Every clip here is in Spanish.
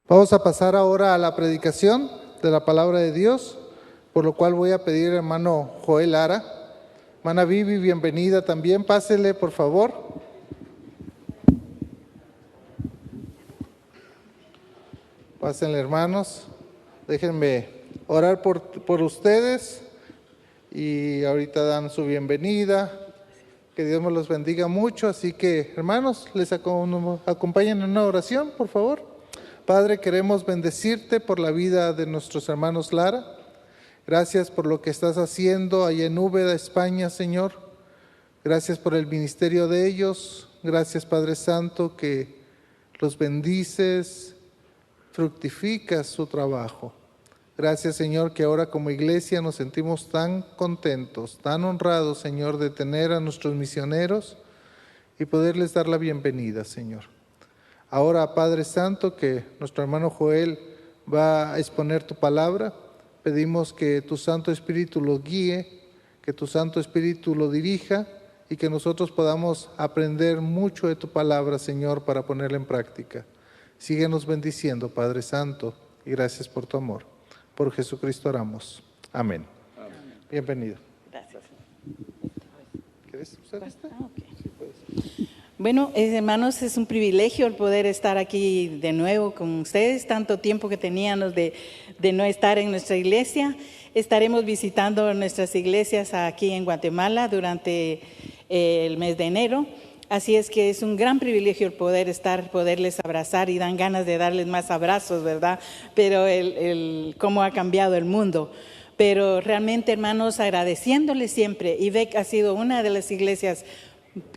Vamos a pasar ahora a la predicación de la palabra de Dios, por lo cual voy a pedir al hermano Joel Lara. Hermana Vivi, bienvenida también. Pásele, por favor. Pásenle, hermanos. Déjenme orar por ustedes y ahorita dan su bienvenida. Que Dios me los bendiga mucho. Así que, hermanos, les acompañen en una oración, por favor. Padre, queremos bendecirte por la vida de nuestros hermanos Lara. Gracias por lo que estás haciendo allá en Úbeda, España, Señor. Gracias por el ministerio de ellos. Gracias, Padre Santo, que los bendices, fructificas su trabajo. Gracias, Señor, que ahora como iglesia nos sentimos tan contentos, tan honrados, Señor, de tener a nuestros misioneros y poderles dar la bienvenida, Señor. Ahora, Padre Santo, que nuestro hermano Joel va a exponer tu palabra, pedimos que tu Santo Espíritu lo guíe, que tu Santo Espíritu lo dirija y que nosotros podamos aprender mucho de tu palabra, Señor, para ponerla en práctica. Síguenos bendiciendo, Padre Santo, y gracias por tu amor. Por Jesucristo oramos. Amén. Amén. Bienvenido. Gracias. ¿Quieres usar esta? Okay. Sí, puedes. Bueno, hermanos, es un privilegio el poder estar aquí de nuevo con ustedes. Tanto tiempo que teníamos de no estar en nuestra iglesia. Estaremos visitando nuestras iglesias aquí en Guatemala durante el mes de enero. Así es que es un gran privilegio el poderles abrazar y dan ganas de darles más abrazos, ¿verdad? Pero cómo ha cambiado el mundo. Pero realmente, hermanos, agradeciéndoles siempre. IVEC ha sido una de las iglesias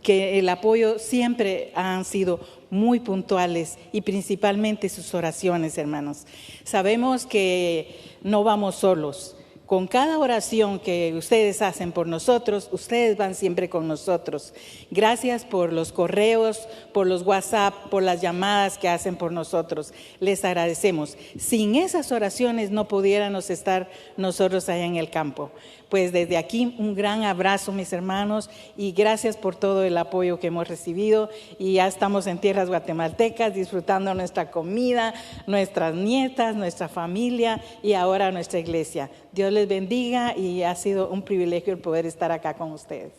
que el apoyo siempre han sido muy puntuales y principalmente sus oraciones, hermanos. Sabemos que no vamos solos. Con cada oración que ustedes hacen por nosotros, ustedes van siempre con nosotros. Gracias por los correos, por los WhatsApp, por las llamadas que hacen por nosotros. Les agradecemos. Sin esas oraciones no pudiéramos estar nosotros allá en el campo. Pues desde aquí un gran abrazo, mis hermanos, y gracias por todo el apoyo que hemos recibido. Y ya estamos en tierras guatemaltecas disfrutando nuestra comida, nuestras nietas, nuestra familia y ahora nuestra iglesia. Dios les bendiga y ha sido un privilegio el poder estar acá con ustedes.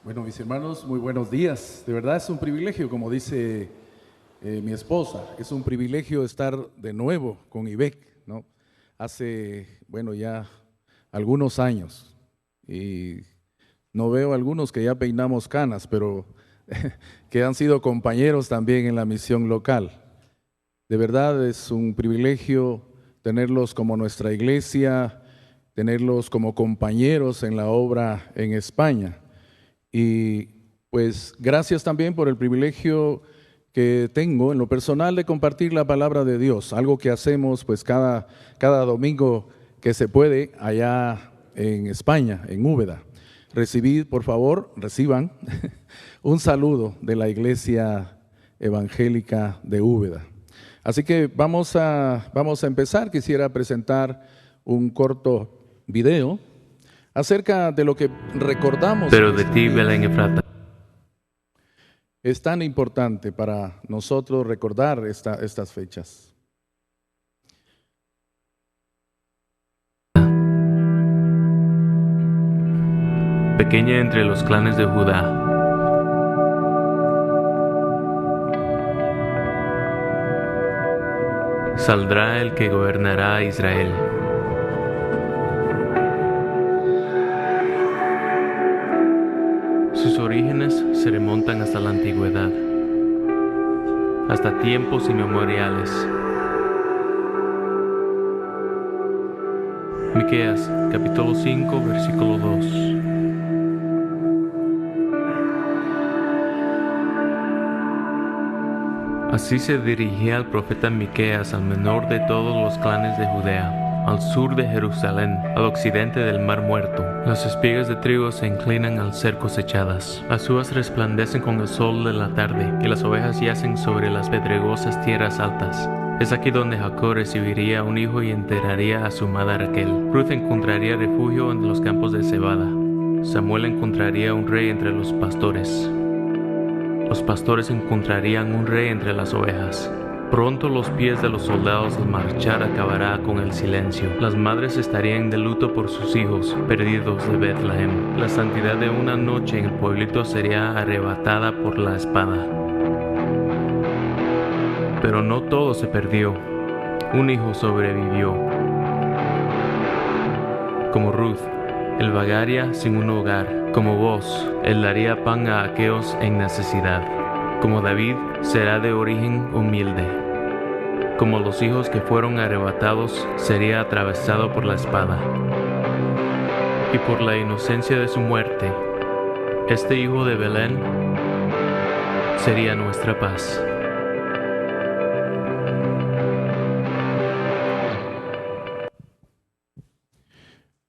Bueno, mis hermanos, muy buenos días. De verdad es un privilegio, como dice mi esposa, es un privilegio estar de nuevo con IVEC, ¿no? Hace, ya algunos años y no veo algunos que ya peinamos canas, pero que han sido compañeros también en la misión local. De verdad es un privilegio tenerlos como nuestra iglesia, tenerlos como compañeros en la obra en España. Y pues gracias también por el privilegio que tengo en lo personal de compartir la palabra de Dios, algo que hacemos pues cada domingo que se puede allá en España, en Úbeda. Reciban un saludo de la Iglesia Evangélica de Úbeda. Así que vamos a empezar. Quisiera presentar un corto video acerca de lo que recordamos. Pero de ti, Belén Efrata. Es tan importante para nosotros recordar estas fechas. Pequeña entre los clanes de Judá, saldrá el que gobernará a Israel. Sus orígenes se remontan hasta la antigüedad, hasta tiempos inmemoriales. Miqueas, capítulo 5, versículo 2. Así se dirigía el profeta Miqueas al menor de todos los clanes de Judea, al sur de Jerusalén, al occidente del Mar Muerto. Las espigas de trigo se inclinan al ser cosechadas. Las uvas resplandecen con el sol de la tarde, y las ovejas yacen sobre las pedregosas tierras altas. Es aquí donde Jacob recibiría un hijo y enterraría a su amada Raquel. Ruth encontraría refugio en los campos de cebada. Samuel encontraría un rey entre los pastores. Los pastores encontrarían un rey entre las ovejas. Pronto los pies de los soldados al marchar acabará con el silencio. Las madres estarían de luto por sus hijos, perdidos de Betlehem. La santidad de una noche en el pueblito sería arrebatada por la espada. Pero no todo se perdió. Un hijo sobrevivió. Como Ruth, él vagaría sin un hogar. Como vos, él daría pan a aquellos en necesidad. Como David, será de origen humilde. Como los hijos que fueron arrebatados, sería atravesado por la espada. Y por la inocencia de su muerte, este hijo de Belén sería nuestra paz.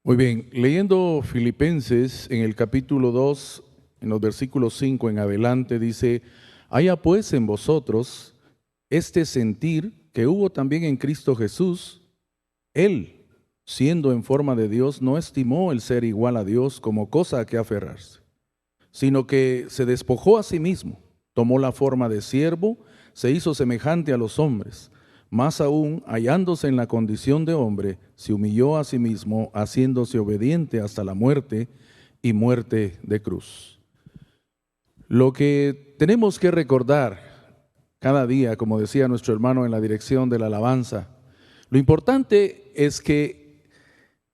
Muy bien, leyendo Filipenses en el capítulo 2, en los versículos 5 en adelante, dice: haya pues en vosotros este sentir que hubo también en Cristo Jesús. Él, siendo en forma de Dios, no estimó el ser igual a Dios como cosa a que aferrarse, sino que se despojó a sí mismo, tomó la forma de siervo, se hizo semejante a los hombres. Más aún, hallándose en la condición de hombre, se humilló a sí mismo, haciéndose obediente hasta la muerte y muerte de cruz. Lo que tenemos que recordar cada día, como decía nuestro hermano en la dirección de la alabanza, lo importante es que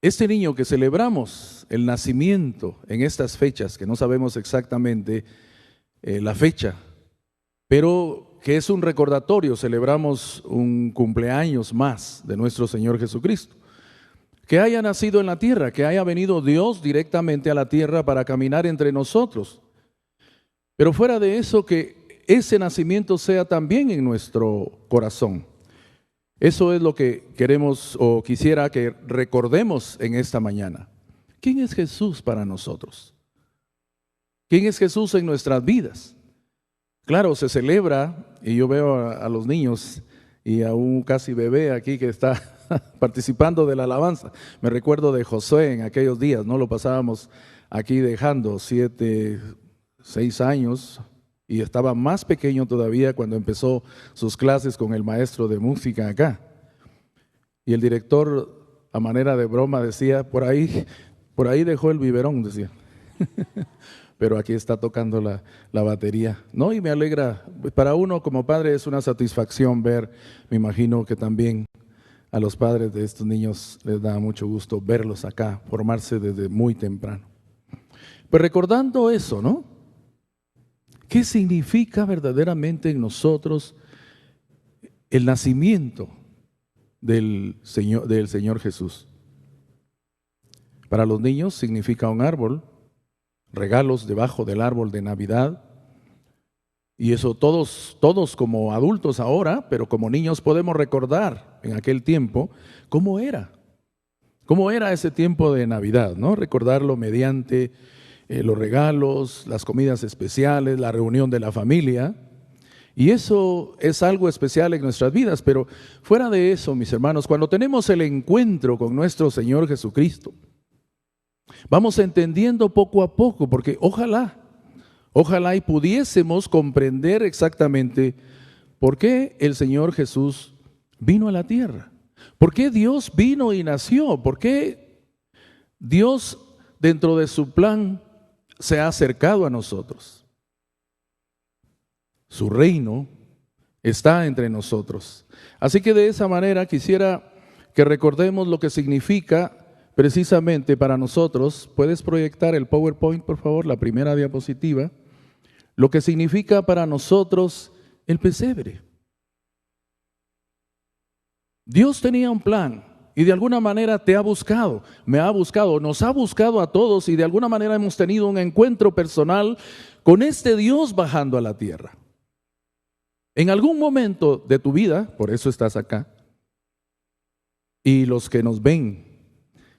este niño que celebramos el nacimiento en estas fechas, que no sabemos exactamente la fecha, pero que es un recordatorio, celebramos un cumpleaños más de nuestro Señor Jesucristo, que haya nacido en la tierra, que haya venido Dios directamente a la tierra para caminar entre nosotros. Pero fuera de eso, que ese nacimiento sea también en nuestro corazón. Eso es lo que queremos o quisiera que recordemos en esta mañana. ¿Quién es Jesús para nosotros? ¿Quién es Jesús en nuestras vidas? Claro, se celebra, y yo veo a los niños y a un casi bebé aquí que está participando de la alabanza. Me recuerdo de Josué en aquellos días, ¿no? Lo pasábamos aquí dejando 7, 6 años, y estaba más pequeño todavía cuando empezó sus clases con el maestro de música acá. Y el director, a manera de broma, decía: por ahí dejó el biberón, decía. Pero aquí está tocando la batería, ¿no? Y me alegra, para uno como padre es una satisfacción ver, me imagino que también a los padres de estos niños les da mucho gusto verlos acá, formarse desde muy temprano. Pues recordando eso, ¿no? ¿Qué significa verdaderamente en nosotros el nacimiento del Señor Jesús? Para los niños significa un árbol, regalos debajo del árbol de Navidad, y eso todos como adultos ahora, pero como niños podemos recordar en aquel tiempo cómo era ese tiempo de Navidad, ¿no? Recordarlo mediante los regalos, las comidas especiales, la reunión de la familia, y eso es algo especial en nuestras vidas. Pero fuera de eso, mis hermanos, cuando tenemos el encuentro con nuestro Señor Jesucristo, vamos entendiendo poco a poco, porque ojalá y pudiésemos comprender exactamente por qué el Señor Jesús vino a la tierra, por qué Dios vino y nació, por qué Dios dentro de su plan se ha acercado a nosotros. Su reino está entre nosotros. Así que de esa manera quisiera que recordemos lo que significa precisamente para nosotros. ¿Puedes proyectar el PowerPoint, por favor, la primera diapositiva? Lo que significa para nosotros el pesebre. Dios tenía un plan y de alguna manera te ha buscado, me ha buscado, nos ha buscado a todos, y de alguna manera hemos tenido un encuentro personal con este Dios bajando a la tierra. En algún momento de tu vida, por eso estás acá, y los que nos ven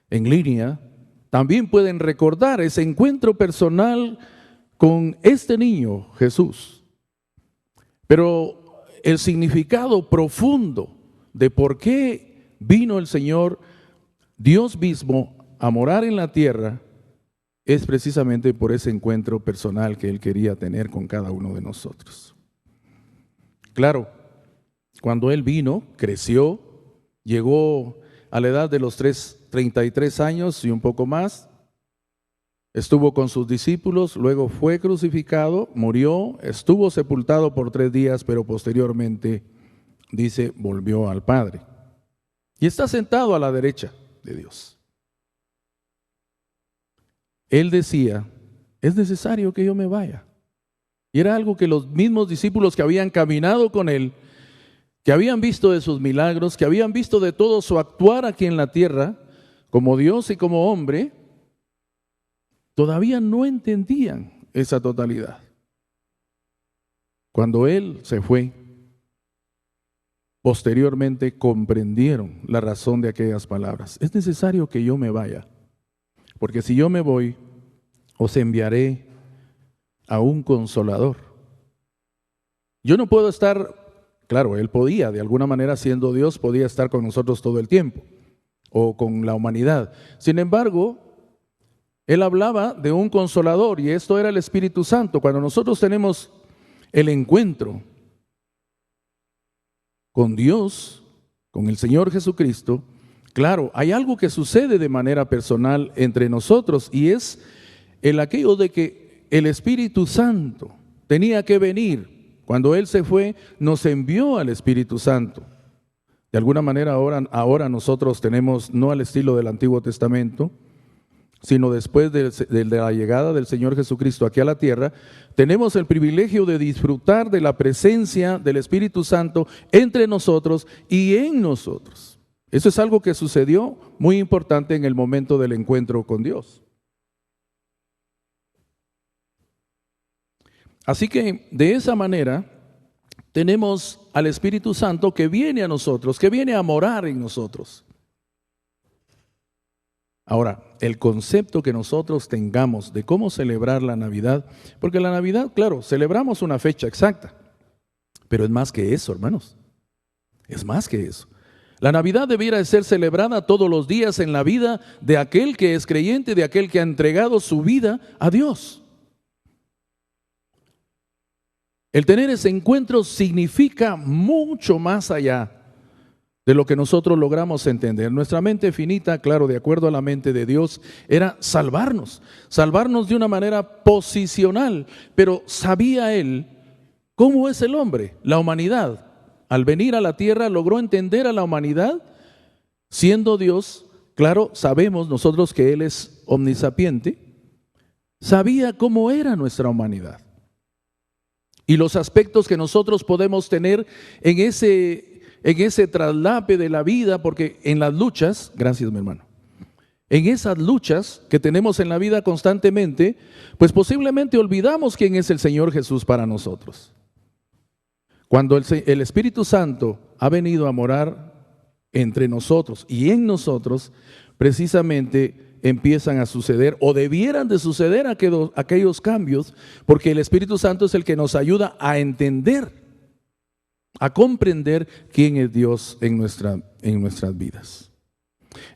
en línea también pueden recordar ese encuentro personal con este niño Jesús. Pero el significado profundo de por qué vino el Señor, Dios mismo, a morar en la tierra, es precisamente por ese encuentro personal que Él quería tener con cada uno de nosotros. Claro, cuando Él vino, creció, llegó a la edad de los 33 años y un poco más, estuvo con sus discípulos, luego fue crucificado, murió, estuvo sepultado por 3 días, pero posteriormente, dice, volvió al Padre. Y está sentado a la derecha de Dios. Él decía, es necesario que yo me vaya. Y era algo que los mismos discípulos que habían caminado con Él, que habían visto de sus milagros, que habían visto de todo su actuar aquí en la tierra, como Dios y como hombre, todavía no entendían esa totalidad. Cuando Él se fue, posteriormente comprendieron la razón de aquellas palabras. Es necesario que yo me vaya, porque si yo me voy, os enviaré a un consolador. Yo no puedo estar, claro, Él podía, de alguna manera siendo Dios, podía estar con nosotros todo el tiempo, o con la humanidad. Sin embargo, Él hablaba de un consolador, y esto era el Espíritu Santo. Cuando nosotros tenemos el encuentro con Dios, con el Señor Jesucristo, claro, hay algo que sucede de manera personal entre nosotros, y es el aquello de que el Espíritu Santo tenía que venir. Cuando Él se fue, nos envió al Espíritu Santo. De alguna manera ahora nosotros tenemos, no al estilo del Antiguo Testamento, sino después de la llegada del Señor Jesucristo aquí a la tierra, tenemos el privilegio de disfrutar de la presencia del Espíritu Santo entre nosotros y en nosotros. Eso es algo que sucedió muy importante en el momento del encuentro con Dios. Así que de esa manera tenemos al Espíritu Santo que viene a nosotros, que viene a morar en nosotros. Ahora, el concepto que nosotros tengamos de cómo celebrar la Navidad, porque la Navidad, claro, celebramos una fecha exacta, pero es más que eso, hermanos, es más que eso. La Navidad debiera de ser celebrada todos los días en la vida de aquel que es creyente, de aquel que ha entregado su vida a Dios. El tener ese encuentro significa mucho más allá de lo que nosotros logramos entender. Nuestra mente finita, claro, de acuerdo a la mente de Dios, era salvarnos de una manera posicional, pero sabía Él cómo es el hombre, la humanidad. Al venir a la tierra logró entender a la humanidad, siendo Dios, claro, sabemos nosotros que Él es omnisapiente, sabía cómo era nuestra humanidad. Y los aspectos que nosotros podemos tener en ese traslape de la vida, porque en las luchas, gracias mi hermano, en esas luchas que tenemos en la vida constantemente, pues posiblemente olvidamos quién es el Señor Jesús para nosotros. Cuando el Espíritu Santo ha venido a morar entre nosotros y en nosotros, precisamente empiezan a suceder o debieran de suceder aquellos cambios, porque el Espíritu Santo es el que nos ayuda a entender, a comprender quién es Dios en nuestras vidas.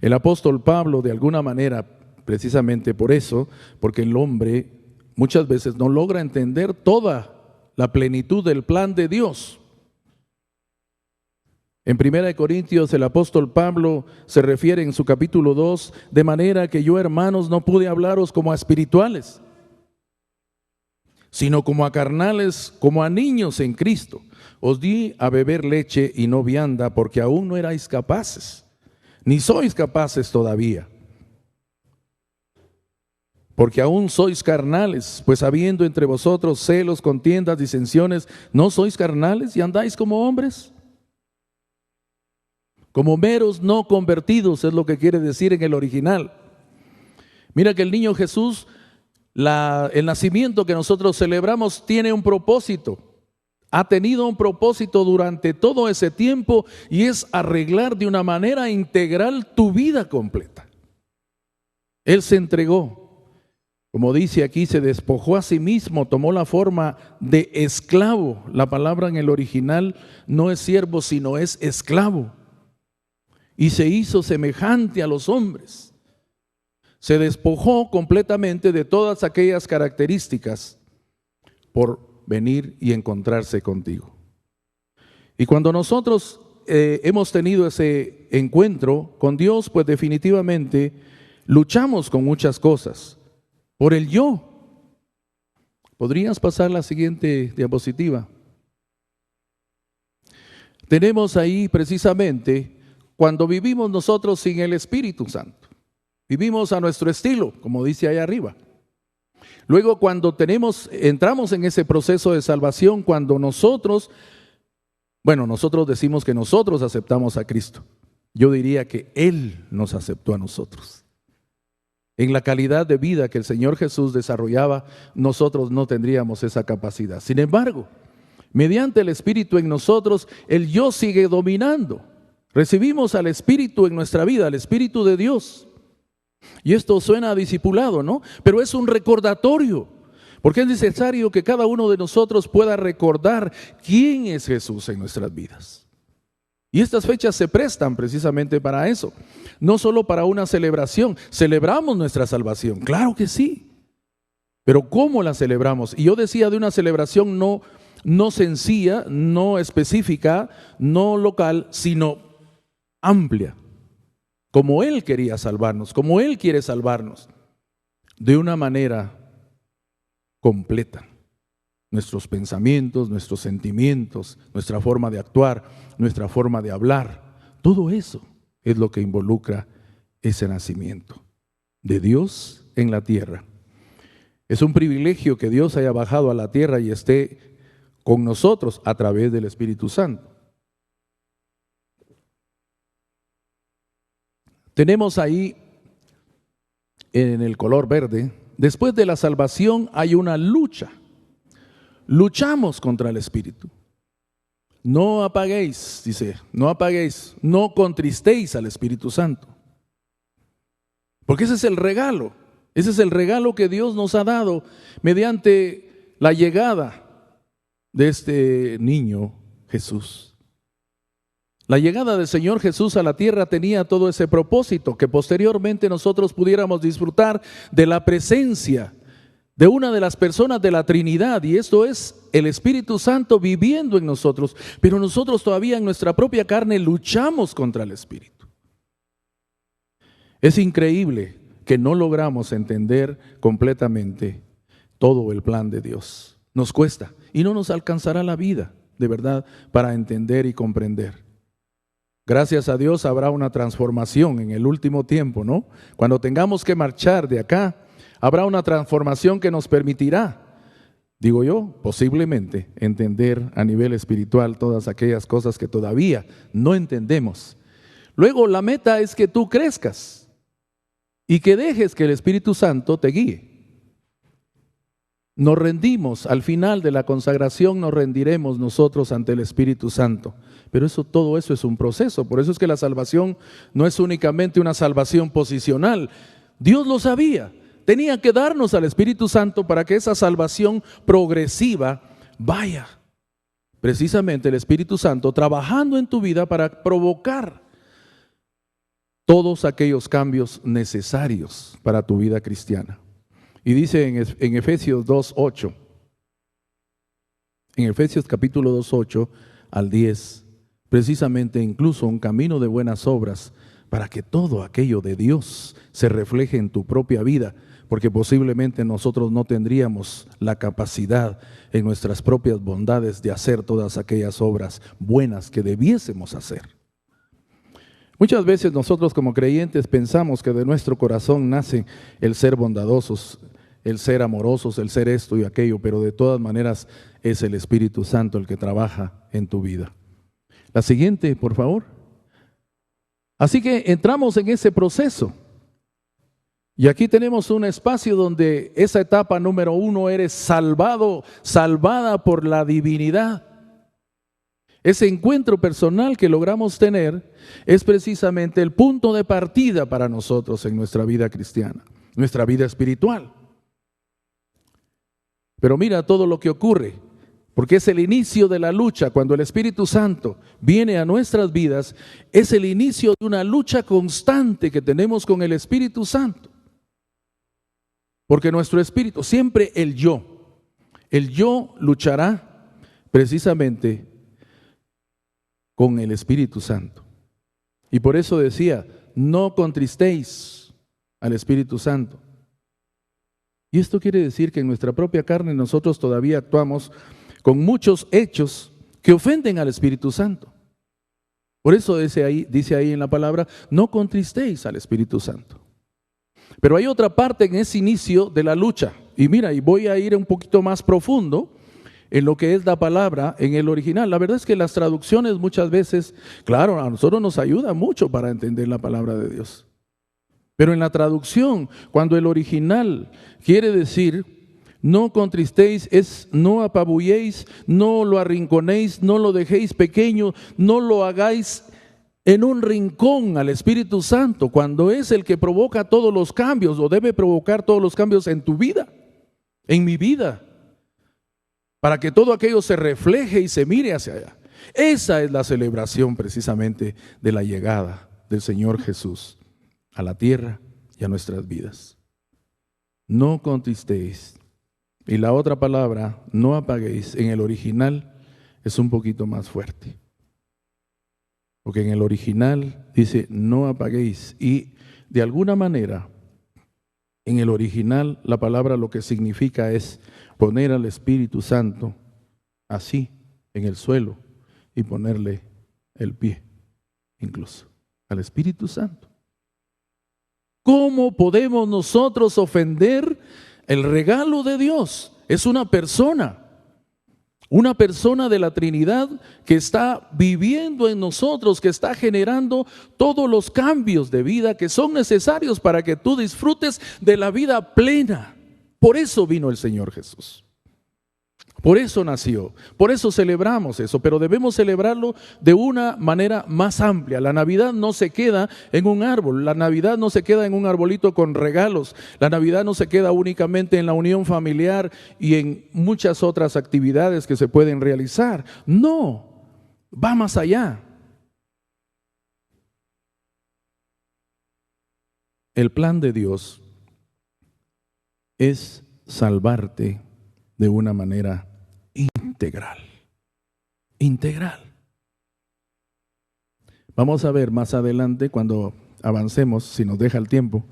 El apóstol Pablo, de alguna manera, precisamente por eso, porque el hombre muchas veces no logra entender toda la plenitud del plan de Dios. En 1 Corintios el apóstol Pablo se refiere en su capítulo 2, de manera que yo, hermanos, no pude hablaros como a espirituales, sino como a carnales, como a niños en Cristo. Os di a beber leche y no vianda, porque aún no erais capaces, ni sois capaces todavía. Porque aún sois carnales, pues habiendo entre vosotros celos, contiendas, disensiones, ¿no sois carnales y andáis como hombres? Como meros no convertidos, es lo que quiere decir en el original. Mira que el niño Jesús, el nacimiento que nosotros celebramos, tiene un propósito. Ha tenido un propósito durante todo ese tiempo, y es arreglar de una manera integral tu vida completa. Él se entregó, como dice aquí, se despojó a sí mismo, tomó la forma de esclavo. La palabra en el original no es siervo, sino es esclavo. Y se hizo semejante a los hombres. se despojó completamente de todas aquellas características por venir y encontrarse contigo. Y cuando nosotros hemos tenido ese encuentro con Dios, pues definitivamente luchamos con muchas cosas. Por el yo. ¿Podrías pasar la siguiente diapositiva? Tenemos ahí precisamente cuando vivimos nosotros sin el Espíritu Santo. Vivimos a nuestro estilo, como dice ahí arriba. Luego cuando entramos en ese proceso de salvación, cuando nosotros decimos que nosotros aceptamos a Cristo. Yo diría que Él nos aceptó a nosotros. En la calidad de vida que el Señor Jesús desarrollaba, nosotros no tendríamos esa capacidad. Sin embargo, mediante el Espíritu en nosotros, el yo sigue dominando. Recibimos al Espíritu en nuestra vida, al Espíritu de Dios. Y esto suena a discipulado, ¿no? Pero es un recordatorio, porque es necesario que cada uno de nosotros pueda recordar quién es Jesús en nuestras vidas. Y estas fechas se prestan precisamente para eso, no solo para una celebración. Celebramos nuestra salvación, claro que sí, pero ¿cómo la celebramos? Y yo decía de una celebración no sencilla, no específica, no local, sino amplia, como Él quería salvarnos, como Él quiere salvarnos, de una manera completa. Nuestros pensamientos, nuestros sentimientos, nuestra forma de actuar, nuestra forma de hablar, todo eso es lo que involucra ese nacimiento de Dios en la tierra. Es un privilegio que Dios haya bajado a la tierra y esté con nosotros a través del Espíritu Santo. Tenemos ahí en el color verde, después de la salvación hay una lucha. Luchamos contra el espíritu. No apaguéis, dice, no apaguéis, no contristéis al Espíritu Santo. Porque ese es el regalo que Dios nos ha dado mediante la llegada de este niño Jesús. La llegada del Señor Jesús a la tierra tenía todo ese propósito, que posteriormente nosotros pudiéramos disfrutar de la presencia de una de las personas de la Trinidad, y esto es el Espíritu Santo viviendo en nosotros, pero nosotros todavía en nuestra propia carne luchamos contra el Espíritu. Es increíble que no logramos entender completamente todo el plan de Dios. Nos cuesta y no nos alcanzará la vida, de verdad, para entender y comprender. Gracias a Dios habrá una transformación en el último tiempo, ¿no? Cuando tengamos que marchar de acá, habrá una transformación que nos permitirá, digo yo, posiblemente entender a nivel espiritual todas aquellas cosas que todavía no entendemos. Luego la meta es que tú crezcas y que dejes que el Espíritu Santo te guíe. Nos rendimos, al final de la consagración nos rendiremos nosotros ante el Espíritu Santo. Pero todo eso es un proceso. Por eso es que la salvación no es únicamente una salvación posicional. Dios lo sabía. Tenía que darnos al Espíritu Santo para que esa salvación progresiva vaya. Precisamente el Espíritu Santo trabajando en tu vida para provocar todos aquellos cambios necesarios para tu vida cristiana. Y dice en Efesios 2:8, en Efesios capítulo 2:8 al 10, precisamente incluso un camino de buenas obras para que todo aquello de Dios se refleje en tu propia vida, porque posiblemente nosotros no tendríamos la capacidad en nuestras propias bondades de hacer todas aquellas obras buenas que debiésemos hacer. Muchas veces nosotros como creyentes pensamos que de nuestro corazón nace el ser bondadosos, el ser amorosos, el ser esto y aquello, pero de todas maneras es el Espíritu Santo el que trabaja en tu vida. La siguiente, por favor. Así que entramos en ese proceso. Y aquí tenemos un espacio donde esa etapa número 1, eres salvado, salvada por la divinidad. Ese encuentro personal que logramos tener es precisamente el punto de partida para nosotros en nuestra vida cristiana, nuestra vida espiritual. Pero mira todo lo que ocurre, porque es el inicio de la lucha. Cuando el Espíritu Santo viene a nuestras vidas, es el inicio de una lucha constante que tenemos con el Espíritu Santo. Porque nuestro espíritu, siempre el yo luchará precisamente con el Espíritu Santo. Y por eso decía, no contristéis al Espíritu Santo. Y esto quiere decir que en nuestra propia carne nosotros todavía actuamos con muchos hechos que ofenden al Espíritu Santo. Por eso dice ahí en la palabra, no contristéis al Espíritu Santo. Pero hay otra parte en ese inicio de la lucha. Y mira, y voy a ir un poquito más profundo en lo que es la palabra en el original. La verdad es que las traducciones muchas veces, claro, a nosotros nos ayuda mucho para entender la palabra de Dios. Pero en la traducción, cuando el original quiere decir, no contristéis, es no apabulléis, no lo arrinconéis, no lo dejéis pequeño, no lo hagáis en un rincón al Espíritu Santo, cuando es el que provoca todos los cambios, o debe provocar todos los cambios en tu vida, en mi vida, para que todo aquello se refleje y se mire hacia allá. Esa es la celebración precisamente de la llegada del Señor Jesús a la tierra y a nuestras vidas. No contristéis. Y la otra palabra, no apaguéis, en el original es un poquito más fuerte. Porque en el original dice, no apaguéis. Y de alguna manera, en el original, la palabra lo que significa es poner al Espíritu Santo así, en el suelo, y ponerle el pie, incluso, al Espíritu Santo. ¿Cómo podemos nosotros ofender el regalo de Dios? Es una persona de la Trinidad que está viviendo en nosotros, que está generando todos los cambios de vida que son necesarios para que tú disfrutes de la vida plena. Por eso vino el Señor Jesús. Por eso nació, por eso celebramos eso, pero debemos celebrarlo de una manera más amplia. La Navidad no se queda en un árbol, la Navidad no se queda en un arbolito con regalos, la Navidad no se queda únicamente en la unión familiar y en muchas otras actividades que se pueden realizar. No, va más allá. El plan de Dios es salvarte de una manera integral. Vamos a ver más adelante cuando avancemos, si nos deja el tiempo.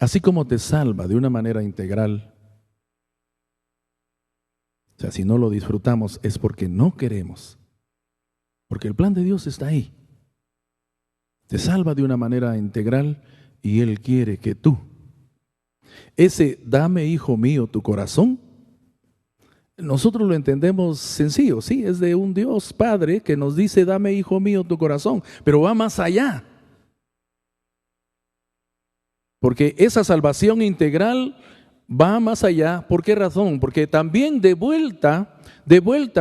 Así como te salva de una manera integral, o sea, si no lo disfrutamos es porque no queremos, porque el plan de Dios está ahí. Te salva de una manera integral y Él quiere que tú, ese dame, hijo mío, tu corazón, nosotros lo entendemos sencillo, sí, es de un Dios Padre que nos dice dame, hijo mío, tu corazón, pero va más allá. Porque esa salvación integral va más allá. ¿Por qué razón? Porque también de vuelta,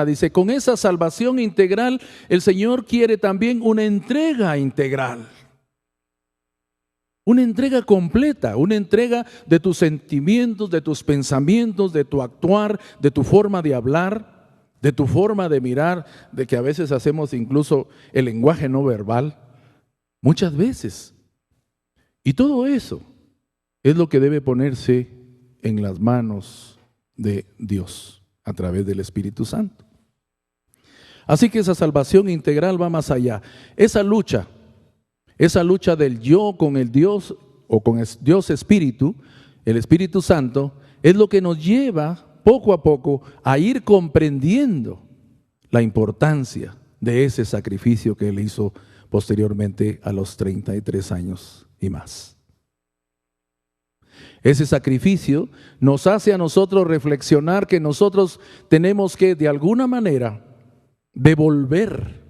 dice, con esa salvación integral, el Señor quiere también una entrega integral. Una entrega completa, una entrega de tus sentimientos, de tus pensamientos, de tu actuar, de tu forma de hablar, de tu forma de mirar, de que a veces hacemos incluso el lenguaje no verbal, muchas veces. Y todo eso es lo que debe ponerse en las manos de Dios a través del Espíritu Santo. Así que esa salvación integral va más allá. Esa lucha del yo con el Dios o con el Dios Espíritu, el Espíritu Santo, es lo que nos lleva poco a poco a ir comprendiendo la importancia de ese sacrificio que Él hizo posteriormente a los 33 años y más. Ese sacrificio nos hace a nosotros reflexionar que nosotros tenemos que de alguna manera devolver,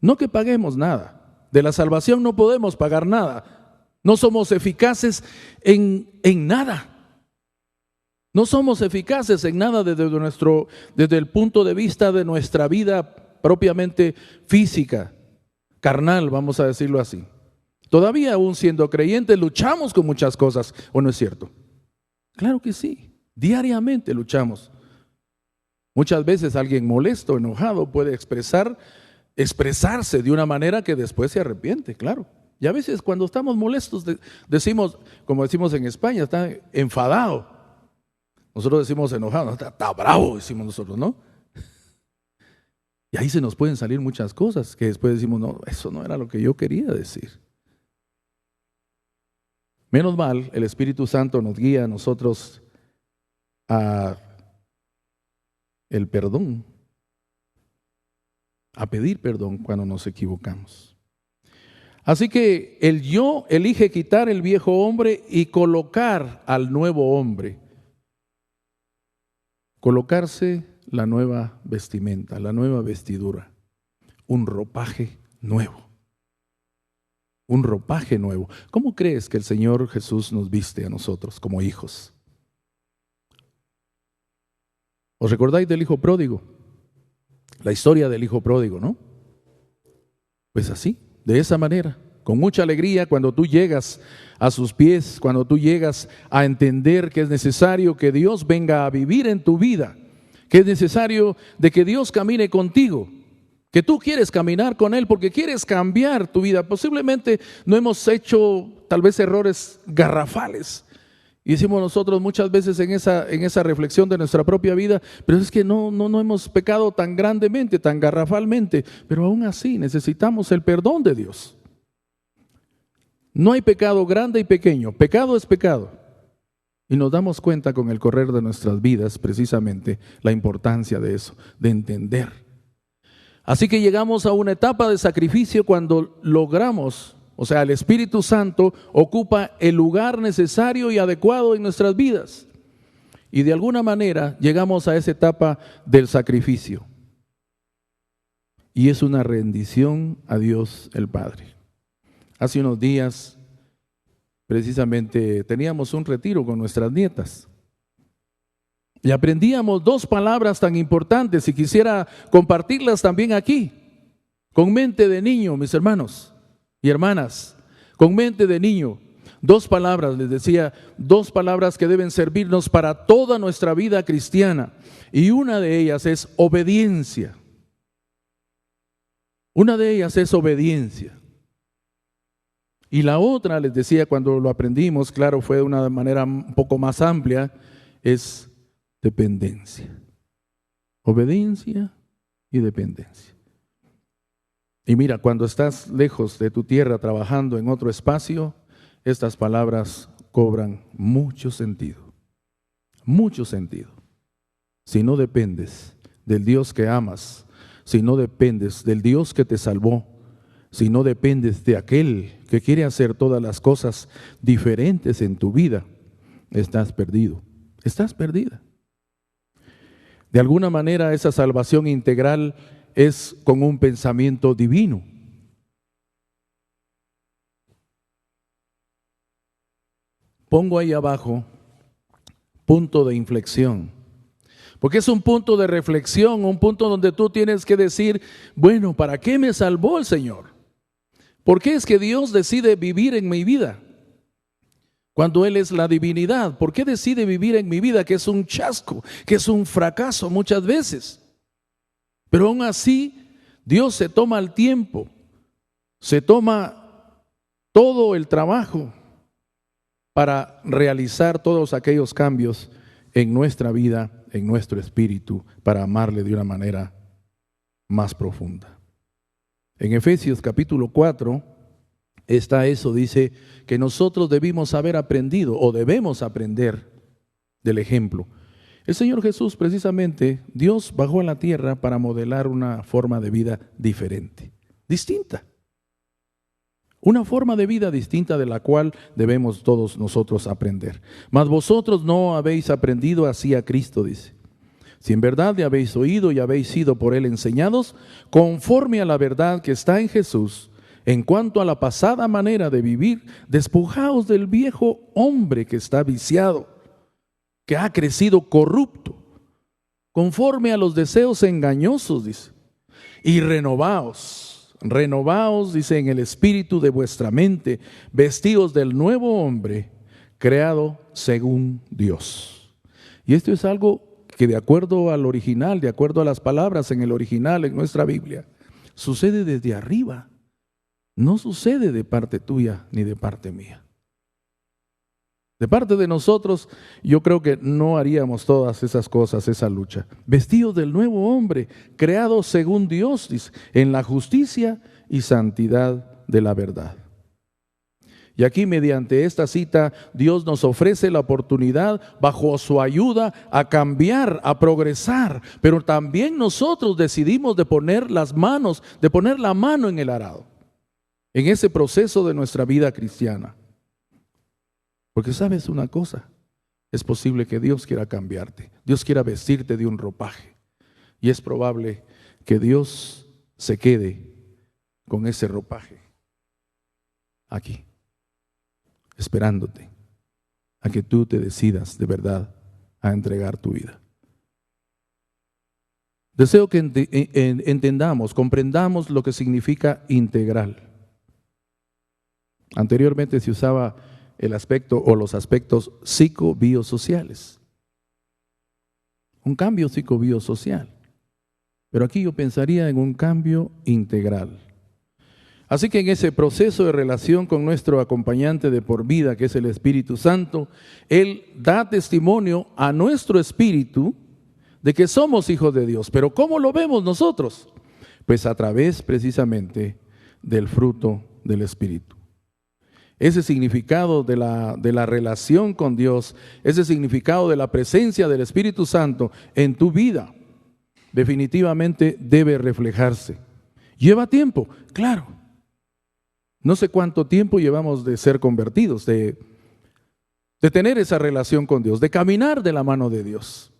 no que paguemos nada. De la salvación no podemos pagar nada. No somos eficaces en nada. No somos eficaces en nada desde el punto de vista de nuestra vida propiamente física, carnal, vamos a decirlo así. Todavía aún siendo creyentes luchamos con muchas cosas, ¿o no es cierto? Claro que sí, diariamente luchamos. Muchas veces alguien molesto, enojado puede expresarse de una manera que después se arrepiente, claro. Y a veces cuando estamos molestos decimos, como decimos en España, está enfadado. Nosotros decimos enojado, está bravo, decimos nosotros, ¿no? Y ahí se nos pueden salir muchas cosas que después decimos, no, eso no era lo que yo quería decir. Menos mal, el Espíritu Santo nos guía a nosotros a el perdón, a pedir perdón cuando nos equivocamos. Así que el yo elige quitar el viejo hombre y colocar al nuevo hombre. Colocarse la nueva vestimenta, la nueva vestidura, un ropaje nuevo. Un ropaje nuevo. ¿Cómo crees que el Señor Jesús nos viste a nosotros como hijos? ¿Os recordáis del hijo pródigo? La historia del hijo pródigo, ¿no? Pues así, de esa manera, con mucha alegría, cuando tú llegas a sus pies, cuando tú llegas a entender que es necesario que Dios venga a vivir en tu vida, que es necesario de que Dios camine contigo, que tú quieres caminar con Él porque quieres cambiar tu vida. Posiblemente no hemos hecho tal vez errores garrafales. Y decimos nosotros muchas veces en esa reflexión de nuestra propia vida, pero es que no hemos pecado tan grandemente, tan garrafalmente, pero aún así necesitamos el perdón de Dios. No hay pecado grande y pequeño, pecado es pecado. Y nos damos cuenta con el correr de nuestras vidas precisamente la importancia de eso, de entender. Así que llegamos a una etapa de sacrificio cuando logramos, o sea, el Espíritu Santo ocupa el lugar necesario y adecuado en nuestras vidas. Y de alguna manera llegamos a esa etapa del sacrificio. Y es una rendición a Dios el Padre. Hace unos días, precisamente, teníamos un retiro con nuestras nietas. Y aprendíamos 2 palabras tan importantes y quisiera compartirlas también aquí, con mente de niño, mis hermanos y hermanas, con mente de niño. 2 palabras, les decía, 2 palabras que deben servirnos para toda nuestra vida cristiana. Y una de ellas es obediencia. Una de ellas es obediencia. Y la otra, les decía, cuando lo aprendimos, claro, fue de una manera un poco más amplia, es dependencia. Obediencia y dependencia. Y mira, cuando estás lejos de tu tierra trabajando en otro espacio, estas palabras cobran mucho sentido. Mucho sentido. Si no dependes del Dios que amas, si no dependes del Dios que te salvó, si no dependes de aquel que quiere hacer todas las cosas diferentes en tu vida, estás perdido, estás perdida. De alguna manera esa salvación integral es con un pensamiento divino. Pongo ahí abajo punto de inflexión, porque es un punto de reflexión, un punto donde tú tienes que decir, bueno, ¿para qué me salvó el Señor? ¿Por qué es que Dios decide vivir en mi vida? Cuando Él es la divinidad, ¿por qué decide vivir en mi vida? Que es un chasco, que es un fracaso muchas veces. Pero aún así, Dios se toma el tiempo, se toma todo el trabajo para realizar todos aquellos cambios en nuestra vida, en nuestro espíritu, para amarle de una manera más profunda. En Efesios capítulo 4 está eso, dice que nosotros debimos haber aprendido o debemos aprender del ejemplo. El Señor Jesús precisamente, Dios bajó a la tierra para modelar una forma de vida diferente, distinta. Una forma de vida distinta de la cual debemos todos nosotros aprender. Mas vosotros no habéis aprendido así a Cristo, dice. Si en verdad le habéis oído y habéis sido por Él enseñados, conforme a la verdad que está en Jesús, en cuanto a la pasada manera de vivir, despojaos del viejo hombre que está viciado, que ha crecido corrupto, conforme a los deseos engañosos, dice, y renovaos, dice, en el espíritu de vuestra mente, vestidos del nuevo hombre, creado según Dios. Y esto es algo que de acuerdo al original, de acuerdo a las palabras en el original, en nuestra Biblia, sucede desde arriba. no sucede de parte tuya ni de parte mía. De parte de nosotros, yo creo que no haríamos todas esas cosas, esa lucha. Vestidos del nuevo hombre, creado según Dios, dice, en la justicia y santidad de la verdad. Y aquí, mediante esta cita, Dios nos ofrece la oportunidad, bajo su ayuda, a cambiar, a progresar. Pero también nosotros decidimos de poner las manos, de poner la mano en el arado, en ese proceso de nuestra vida cristiana. Porque sabes una cosa, es posible que Dios quiera cambiarte, Dios quiera vestirte de un ropaje. Y es probable que Dios se quede con ese ropaje aquí, esperándote a que tú te decidas de verdad a entregar tu vida. Deseo que entendamos, comprendamos lo que significa integral. Anteriormente se usaba el aspecto o los aspectos psicobiosociales. Un cambio psicobiosocial. Pero aquí yo pensaría en un cambio integral. Así que en ese proceso de relación con nuestro acompañante de por vida, que es el Espíritu Santo, Él da testimonio a nuestro espíritu de que somos hijos de Dios. Pero ¿cómo lo vemos nosotros? Pues a través precisamente del fruto del Espíritu. Ese significado de la relación con Dios, ese significado de la presencia del Espíritu Santo en tu vida, definitivamente debe reflejarse. ¿Lleva tiempo? Claro. No sé cuánto tiempo llevamos de ser convertidos, de tener esa relación con Dios, de caminar de la mano de Dios.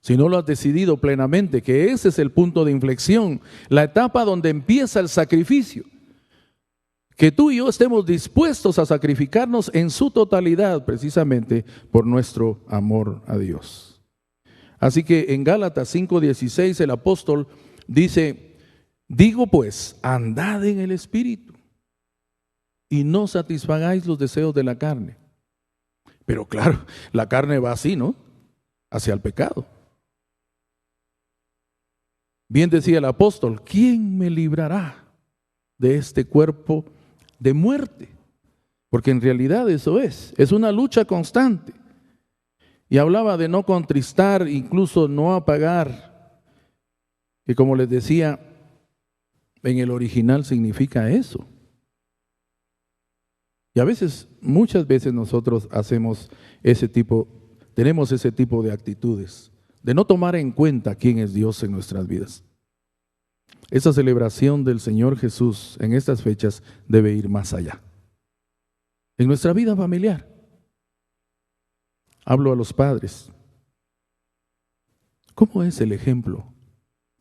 Si no lo has decidido plenamente, que ese es el punto de inflexión, la etapa donde empieza el sacrificio. Que tú y yo estemos dispuestos a sacrificarnos en su totalidad, precisamente por nuestro amor a Dios. Así que en Gálatas 5:16 el apóstol dice: digo pues, andad en el Espíritu y no satisfagáis los deseos de la carne. Pero claro, la carne va así, ¿no? Hacia el pecado. Bien decía el apóstol: ¿quién me librará de este cuerpo de muerte? Porque en realidad eso es una lucha constante. Y hablaba de no contristar, incluso no apagar, que como les decía, en el original significa eso. Y a veces, muchas veces nosotros tenemos ese tipo de actitudes, de no tomar en cuenta quién es Dios en nuestras vidas. Esa celebración del Señor Jesús en estas fechas debe ir más allá. En nuestra vida familiar, hablo a los padres. ¿Cómo es el ejemplo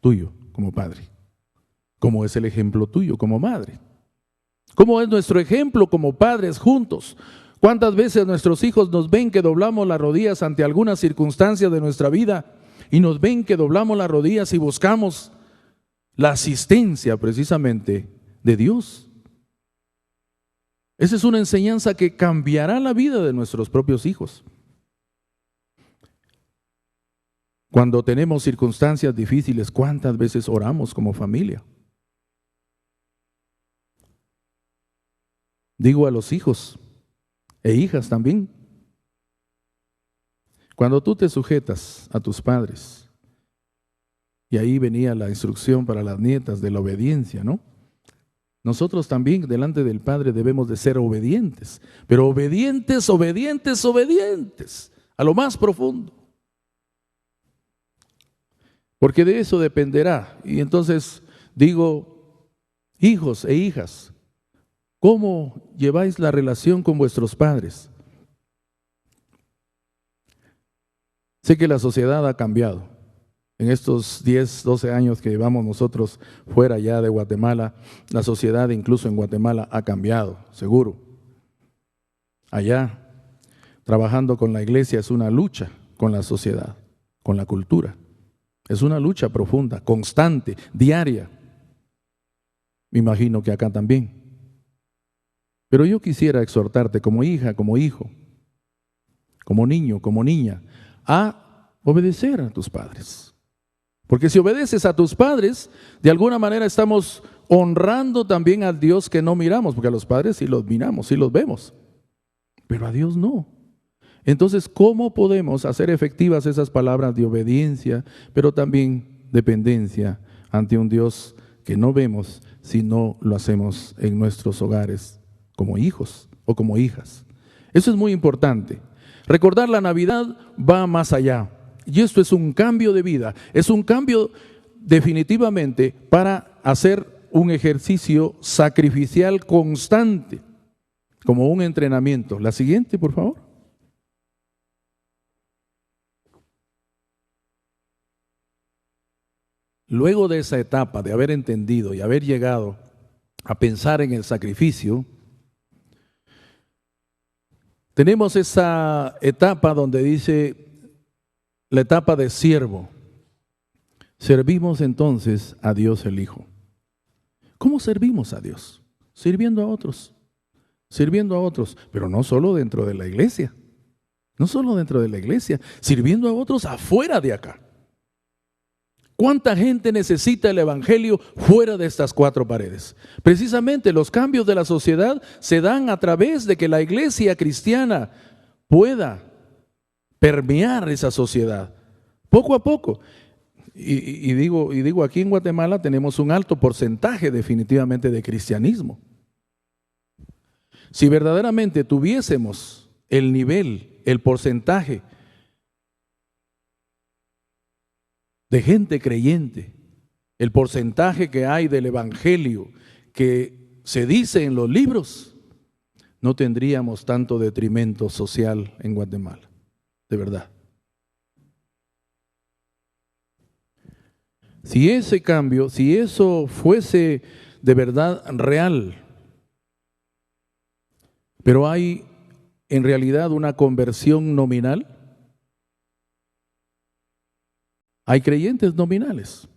tuyo como padre? ¿Cómo es el ejemplo tuyo como madre? ¿Cómo es nuestro ejemplo como padres juntos? ¿Cuántas veces nuestros hijos nos ven que doblamos las rodillas ante alguna circunstancia de nuestra vida y nos ven que doblamos las rodillas y buscamos la asistencia precisamente de Dios? Esa es una enseñanza que cambiará la vida de nuestros propios hijos. Cuando tenemos circunstancias difíciles, ¿cuántas veces oramos como familia? Digo a los hijos e hijas también. Cuando tú te sujetas a tus padres, y ahí venía la instrucción para las nietas de la obediencia, ¿no? Nosotros también delante del Padre debemos de ser obedientes, pero obedientes, obedientes, obedientes, a lo más profundo. Porque de eso dependerá. Y entonces digo, hijos e hijas, ¿cómo lleváis la relación con vuestros padres? Sé que la sociedad ha cambiado. En estos 10, 12 años que llevamos nosotros fuera ya de Guatemala, la sociedad incluso en Guatemala ha cambiado, seguro. Allá, trabajando con la iglesia, es una lucha con la sociedad, con la cultura. Es una lucha profunda, constante, diaria. Me imagino que acá también. Pero yo quisiera exhortarte como hija, como hijo, como niño, como niña, a obedecer a tus padres. Porque si obedeces a tus padres, de alguna manera estamos honrando también al Dios que no miramos, porque a los padres sí los miramos, sí los vemos, pero a Dios no. Entonces, ¿cómo podemos hacer efectivas esas palabras de obediencia, pero también dependencia ante un Dios que no vemos si no lo hacemos en nuestros hogares como hijos o como hijas? Eso es muy importante. Recordar la Navidad va más allá. Y esto es un cambio de vida. Es un cambio definitivamente para hacer un ejercicio sacrificial constante, como un entrenamiento. La siguiente, por favor. Luego de esa etapa de haber entendido y haber llegado a pensar en el sacrificio, tenemos esa etapa donde dice la etapa de siervo. Servimos entonces a Dios el Hijo. ¿Cómo servimos a Dios? Sirviendo a otros, pero no solo dentro de la iglesia, sirviendo a otros afuera de acá. ¿Cuánta gente necesita el evangelio fuera de estas cuatro paredes? Precisamente los cambios de la sociedad se dan a través de que la iglesia cristiana pueda permear esa sociedad, poco a poco. Y digo, aquí en Guatemala tenemos un alto porcentaje definitivamente de cristianismo. Si verdaderamente tuviésemos el nivel, el porcentaje de gente creyente, el porcentaje que hay del evangelio que se dice en los libros, no tendríamos tanto detrimento social en Guatemala, de verdad. Si ese cambio, si eso fuese de verdad real, pero hay en realidad una conversión nominal, hay creyentes nominales.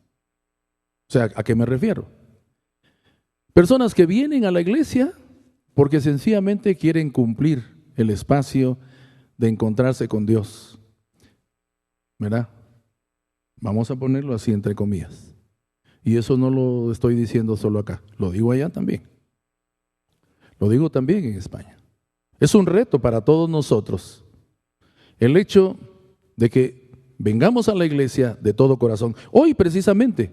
O sea, ¿a qué me refiero? Personas que vienen a la iglesia porque sencillamente quieren cumplir el espacio de encontrarse con Dios, ¿verdad? Vamos a ponerlo así entre comillas. Y eso no lo estoy diciendo solo acá, lo digo allá también. Lo digo también en España. Es un reto para todos nosotros el hecho de que vengamos a la iglesia de todo corazón. Hoy precisamente,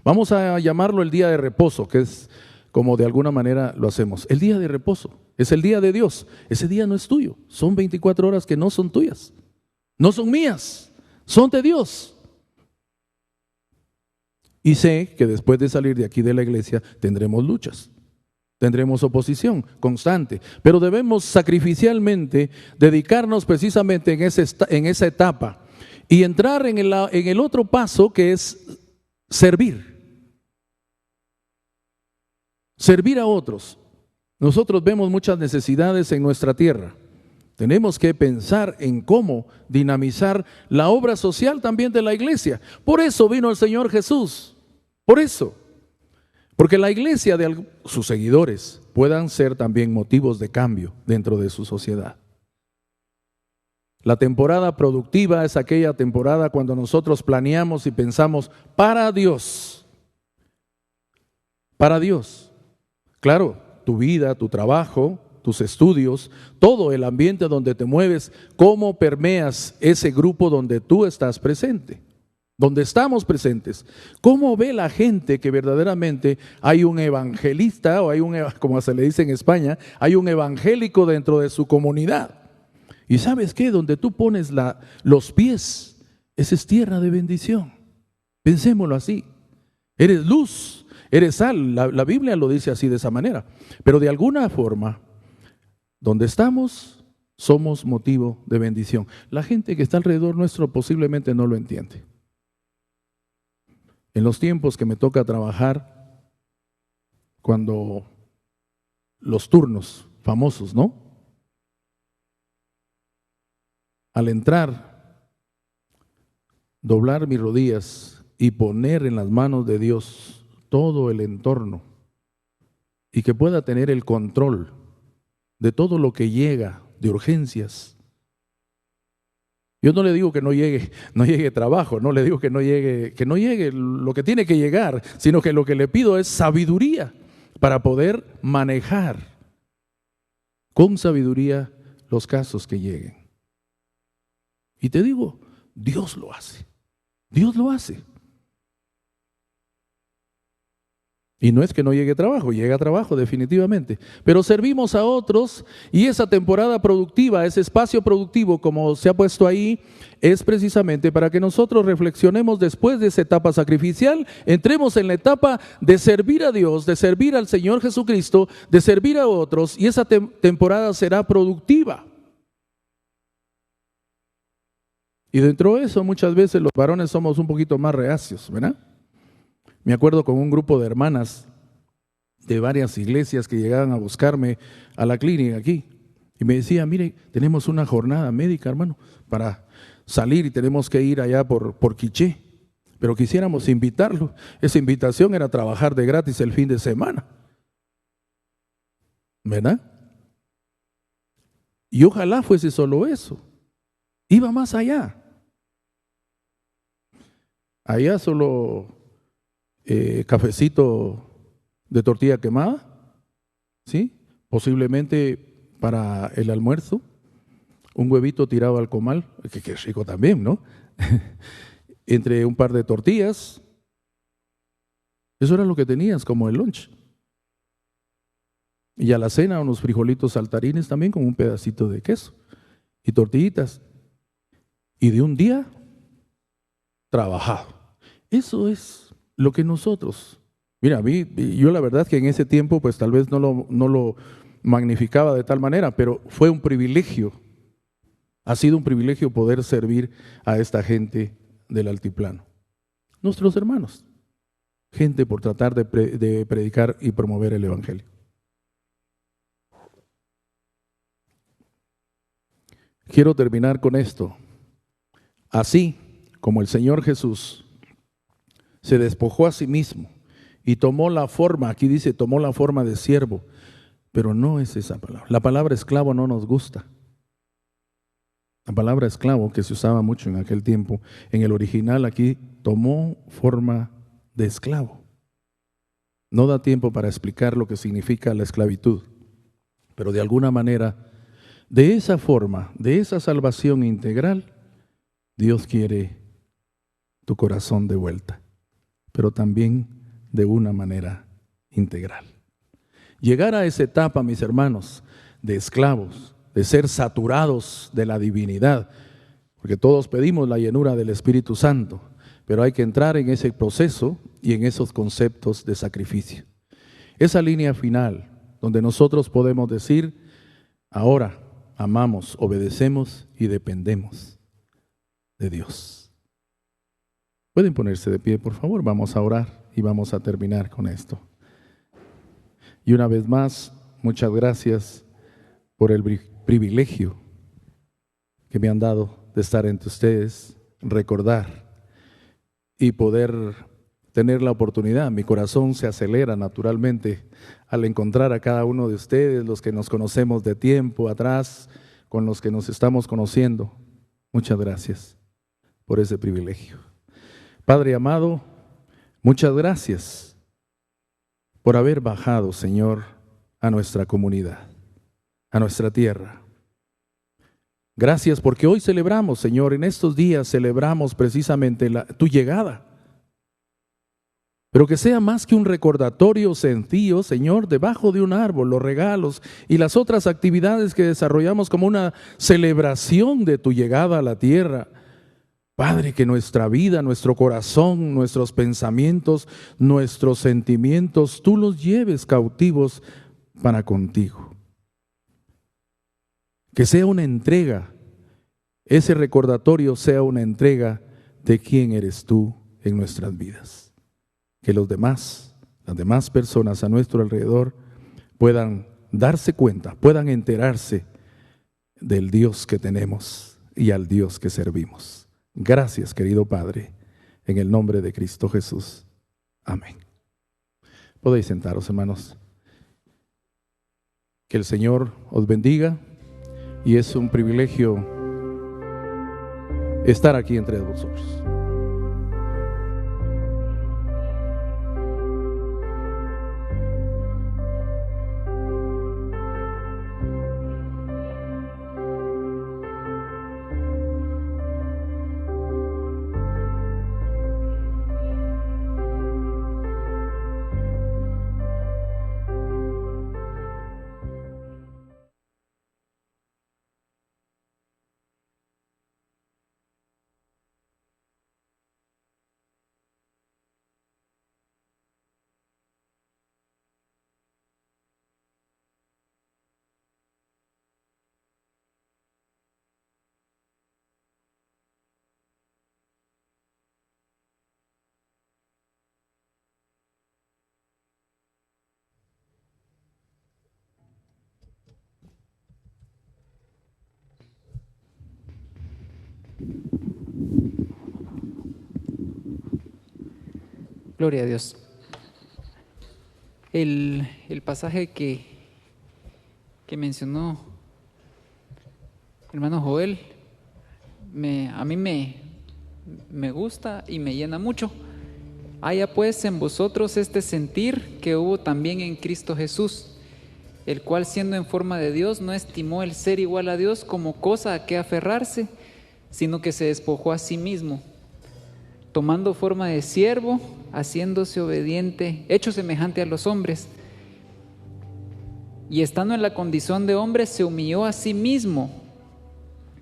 vamos a llamarlo el día de reposo, que es como de alguna manera lo hacemos. El día de reposo es el día de Dios. Ese día no es tuyo, son 24 horas que no son tuyas, no son mías, son de Dios. Y sé que después de salir de aquí de la iglesia tendremos luchas, tendremos oposición constante, pero debemos sacrificialmente dedicarnos precisamente en esa etapa y entrar en el otro paso, que es servir. Servir a otros. Nosotros vemos muchas necesidades en nuestra tierra. Tenemos que pensar en cómo dinamizar la obra social también de la iglesia. Por eso vino el Señor Jesús. Por eso. Porque la iglesia de sus seguidores puedan ser también motivos de cambio dentro de su sociedad. La temporada productiva es aquella temporada cuando nosotros planeamos y pensamos para Dios. Para Dios. Claro, tu vida, tu trabajo, tus estudios, todo el ambiente donde te mueves, cómo permeas ese grupo donde tú estás presente, donde estamos presentes. ¿Cómo ve la gente que verdaderamente hay un evangelista o como se le dice en España, hay un evangélico dentro de su comunidad? Y ¿sabes qué? Donde tú pones los pies, esa es tierra de bendición. Pensémoslo así. Eres luz, eres sal. La Biblia lo dice así, de esa manera. Pero de alguna forma, donde estamos, somos motivo de bendición. La gente que está alrededor nuestro posiblemente no lo entiende. En los tiempos que me toca trabajar, cuando los turnos famosos, ¿no? Al entrar, doblar mis rodillas y poner en las manos de Dios todo el entorno y que pueda tener el control de todo lo que llega de urgencias. Yo no le digo que no llegue trabajo, no le digo que no llegue lo que tiene que llegar, sino que lo que le pido es sabiduría para poder manejar con sabiduría los casos que lleguen. Y te digo, Dios lo hace. Dios lo hace. Y no es que no llegue trabajo, llega trabajo definitivamente. Pero servimos a otros y esa temporada productiva, ese espacio productivo como se ha puesto ahí, es precisamente para que nosotros reflexionemos después de esa etapa sacrificial, entremos en la etapa de servir a Dios, de servir al Señor Jesucristo, de servir a otros y esa temporada será productiva. Y dentro de eso muchas veces los varones somos un poquito más reacios, ¿verdad? Me acuerdo con un grupo de hermanas de varias iglesias que llegaban a buscarme a la clínica aquí y me decían, mire, tenemos una jornada médica, hermano, para salir y tenemos que ir allá por Quiché, pero quisiéramos invitarlo. Esa invitación era trabajar de gratis el fin de semana, ¿verdad? Y ojalá fuese solo eso, iba más allá. Allá solo cafecito de tortilla quemada, ¿sí? Posiblemente para el almuerzo, un huevito tirado al comal, que es rico también, ¿no? Entre un par de tortillas, eso era lo que tenías como el lunch. Y a la cena unos frijolitos saltarines también con un pedacito de queso y tortillitas. Y de un día trabajado. Eso es lo que nosotros, mira, yo la verdad que en ese tiempo pues tal vez no lo magnificaba de tal manera, pero fue un privilegio, ha sido un privilegio poder servir a esta gente del altiplano. Nuestros hermanos, gente por tratar de predicar y promover el evangelio. Quiero terminar con esto. Así como el Señor Jesús se despojó a sí mismo y tomó la forma, aquí dice, tomó la forma de siervo, pero no es esa palabra. La palabra esclavo no nos gusta. La palabra esclavo, que se usaba mucho en aquel tiempo, en el original aquí tomó forma de esclavo. No da tiempo para explicar lo que significa la esclavitud, pero de alguna manera, de esa forma, de esa salvación integral, Dios quiere tu corazón de vuelta, pero también de una manera integral. Llegar a esa etapa, mis hermanos, de esclavos, de ser saturados de la divinidad, porque todos pedimos la llenura del Espíritu Santo, pero hay que entrar en ese proceso y en esos conceptos de sacrificio. Esa línea final, donde nosotros podemos decir, ahora amamos, obedecemos y dependemos de Dios. Pueden ponerse de pie, por favor, vamos a orar y vamos a terminar con esto. Y una vez más, muchas gracias por el privilegio que me han dado de estar entre ustedes, recordar y poder tener la oportunidad. Mi corazón se acelera naturalmente al encontrar a cada uno de ustedes, los que nos conocemos de tiempo atrás, con los que nos estamos conociendo. Muchas gracias por ese privilegio. Padre amado, muchas gracias por haber bajado, Señor, a nuestra comunidad, a nuestra tierra. Gracias porque hoy celebramos, Señor, en estos días celebramos precisamente tu llegada. Pero que sea más que un recordatorio sencillo, Señor, debajo de un árbol, los regalos y las otras actividades que desarrollamos como una celebración de tu llegada a la tierra. Padre, que nuestra vida, nuestro corazón, nuestros pensamientos, nuestros sentimientos, tú los lleves cautivos para contigo. Que sea una entrega, ese recordatorio sea una entrega de quién eres tú en nuestras vidas. Que las demás personas a nuestro alrededor puedan darse cuenta, puedan enterarse del Dios que tenemos y al Dios que servimos. Gracias, querido Padre, en el nombre de Cristo Jesús. Amén. Podéis sentaros, hermanos. Que el Señor os bendiga y es un privilegio estar aquí entre vosotros. Gloria a Dios. El pasaje que mencionó hermano Joel, a mí me gusta y me llena mucho. Haya pues en vosotros este sentir que hubo también en Cristo Jesús, el cual siendo en forma de Dios no estimó el ser igual a Dios como cosa a que aferrarse, sino que se despojó a sí mismo, tomando forma de siervo, haciéndose obediente, hecho semejante a los hombres, y estando en la condición de hombre se humilló a sí mismo,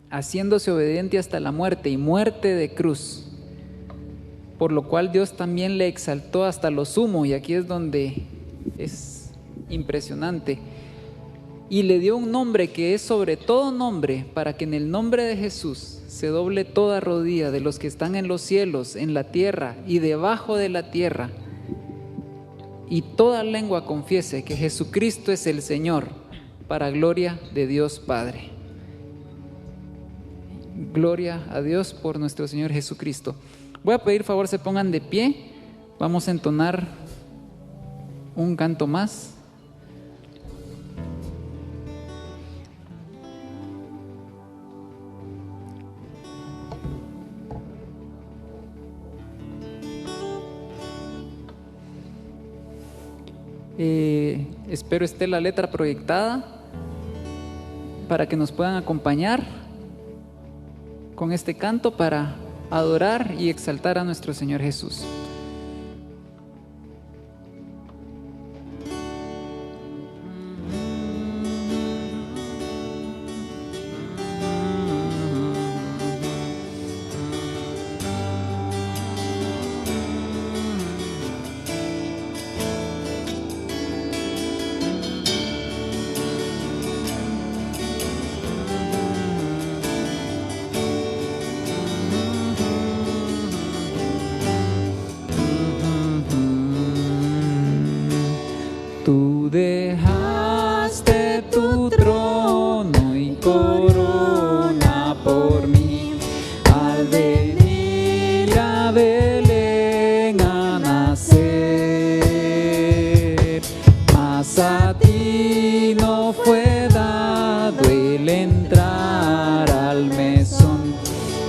haciéndose obediente hasta la muerte y muerte de cruz, por lo cual Dios también le exaltó hasta lo sumo, y aquí es donde es impresionante, y le dio un nombre que es sobre todo nombre, para que en el nombre de Jesús se doble toda rodilla de los que están en los cielos, en la tierra y debajo de la tierra, y toda lengua confiese que Jesucristo es el Señor, para gloria de Dios Padre. Gloria a Dios por nuestro Señor Jesucristo. Voy a pedir favor se pongan de pie, vamos a entonar un canto más. Espero esté la letra proyectada para que nos puedan acompañar con este canto para adorar y exaltar a nuestro Señor Jesús. Tú dejaste tu trono y corona por mí al venir a Belén a nacer, mas a ti no fue dado el entrar al mesón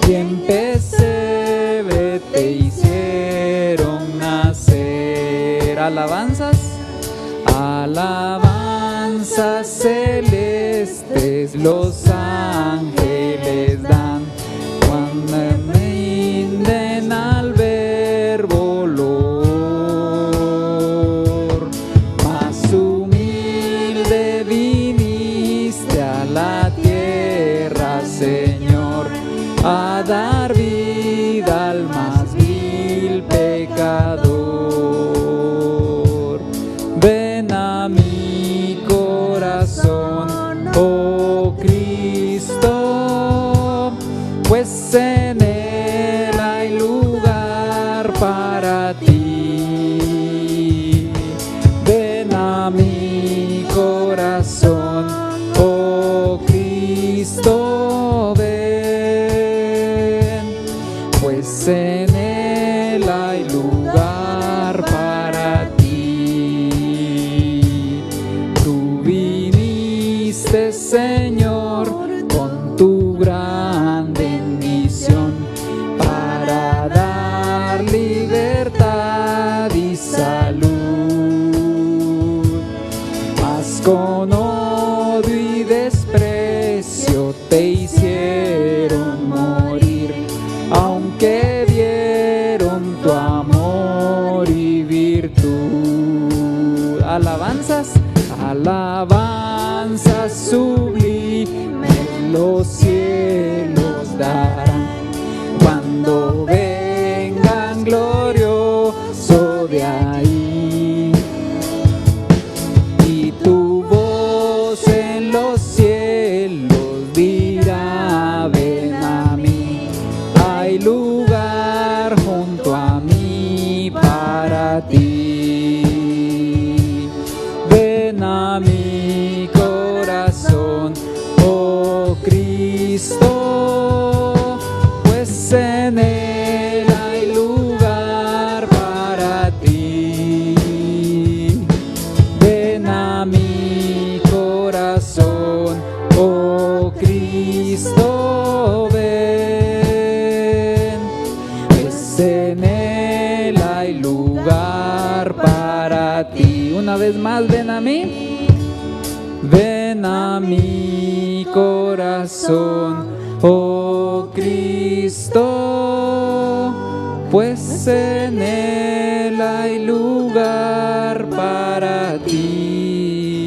y en pesebre te hicieron nacer. Alabanzas. Alabanzas celestes los ángeles dan cuando rinden al verbo olor. Más humilde viniste a la tierra, Señor, a dar vida al más vil pecador. Ven a mi corazón, oh Cristo, pues en él hay lugar para ti. Ven a mi corazón, oh Cristo, ven, pues en él hay lugar para ti. Señor, con tu gran bendición junto a amor y virtud. Alabanzas, alabanzas sublimes los cielos darán cuando vengan glorioso de ahí. Y tu voz en los cielos dirá: ven a mí, hay lugar junto a mí para ti. Ven a mi corazón, oh Cristo, pues en él hay lugar para ti. Ven a mi corazón, oh Cristo, ven, pues en él hay lugar para ti. Una vez más, ven a mí. Ven a mi corazón, oh Cristo, pues en él hay lugar para ti.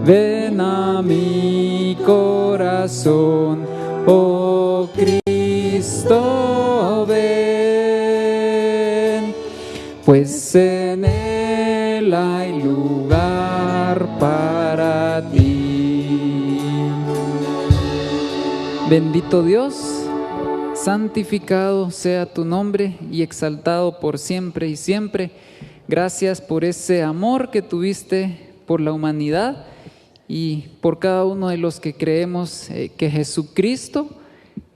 Ven a mi corazón, oh Cristo, ven, pues en él hay lugar para ti. Bendito Dios, santificado sea tu nombre y exaltado por siempre y siempre. Gracias por ese amor que tuviste por la humanidad y por cada uno de los que creemos que Jesucristo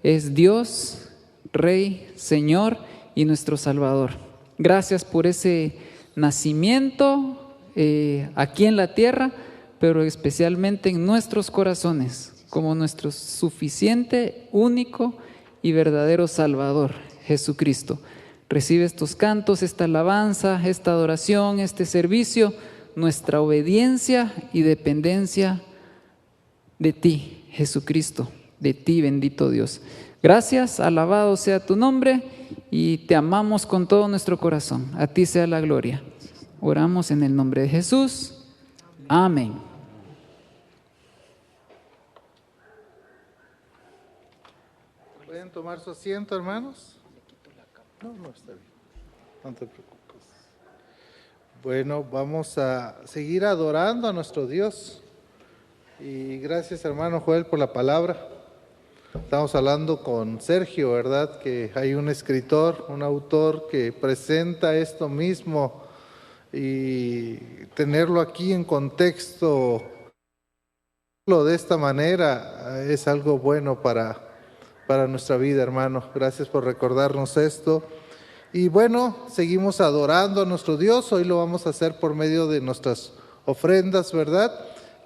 es Dios, Rey, Señor y nuestro Salvador. Gracias por ese nacimiento aquí en la tierra, pero especialmente en nuestros corazones, como nuestro suficiente, único y verdadero Salvador, Jesucristo. Recibe estos cantos, esta alabanza, esta adoración, este servicio, nuestra obediencia y dependencia de ti, Jesucristo, de ti, bendito Dios. Gracias, alabado sea tu nombre y te amamos con todo nuestro corazón. A ti sea la gloria. Oramos en el nombre de Jesús. Amén. ¿Pueden tomar su asiento, hermanos? No, está bien. No te preocupes. Bueno, vamos a seguir adorando a nuestro Dios. Y gracias, hermano Joel, por la palabra. Estamos hablando con Sergio, ¿verdad? Que hay un escritor, un autor que presenta esto mismo y tenerlo aquí en contexto de esta manera es algo bueno para nuestra vida, hermano. Gracias por recordarnos esto. Y bueno, seguimos adorando a nuestro Dios. Hoy lo vamos a hacer por medio de nuestras ofrendas, ¿verdad?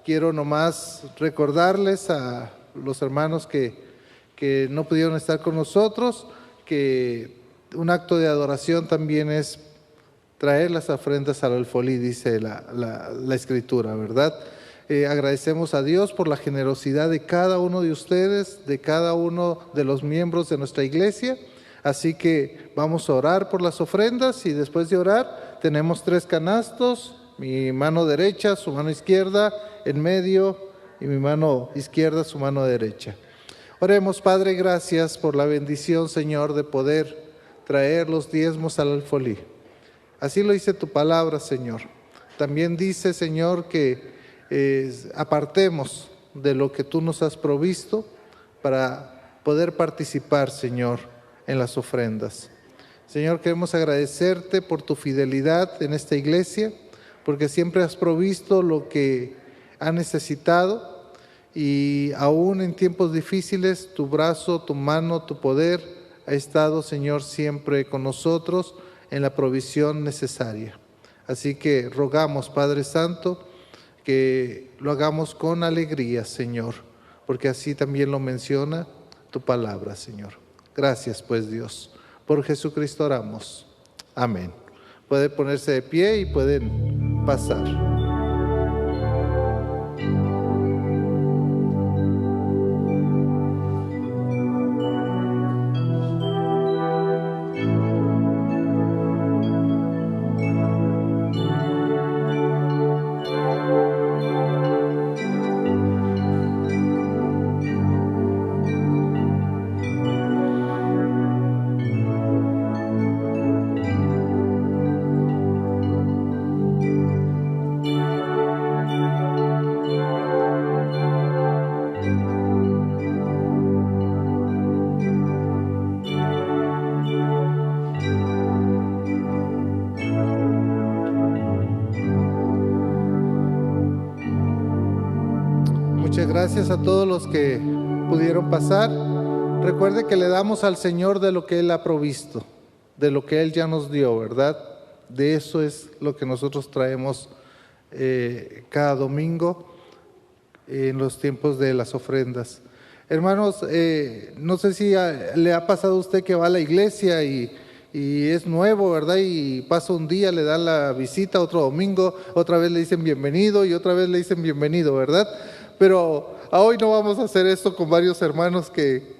Quiero nomás recordarles a los hermanos que no pudieron estar con nosotros, que un acto de adoración también es traer las ofrendas al alfolí, dice la Escritura, ¿verdad? Agradecemos a Dios por la generosidad de cada uno de ustedes, de cada uno de los miembros de nuestra iglesia. Así que vamos a orar por las ofrendas y después de orar tenemos 3 canastos, mi mano derecha, su mano izquierda, en medio y mi mano izquierda, su mano derecha. Oremos. Padre, gracias por la bendición, Señor, de poder traer los diezmos al alfolí. Así lo dice tu palabra, Señor. También dice, Señor, que apartemos de lo que tú nos has provisto para poder participar, Señor, en las ofrendas. Señor, queremos agradecerte por tu fidelidad en esta iglesia, porque siempre has provisto lo que ha necesitado. Y aún en tiempos difíciles, tu brazo, tu mano, tu poder ha estado, Señor, siempre con nosotros en la provisión necesaria. Así que rogamos, Padre Santo, que lo hagamos con alegría, Señor, porque así también lo menciona tu palabra, Señor. Gracias, pues, Dios. Por Jesucristo oramos. Amén. Puede ponerse de pie y pueden pasar. Gracias a todos los que pudieron pasar. Recuerde que le damos al Señor de lo que Él ha provisto, de lo que Él ya nos dio, ¿verdad? De eso es lo que nosotros traemos cada domingo en los tiempos de las ofrendas. Hermanos, no sé si le ha pasado a usted que va a la iglesia y es nuevo, ¿verdad? Y pasa un día, le dan la visita, otro domingo, otra vez le dicen bienvenido y otra vez le dicen bienvenido, ¿verdad? Pero hoy no vamos a hacer esto con varios hermanos que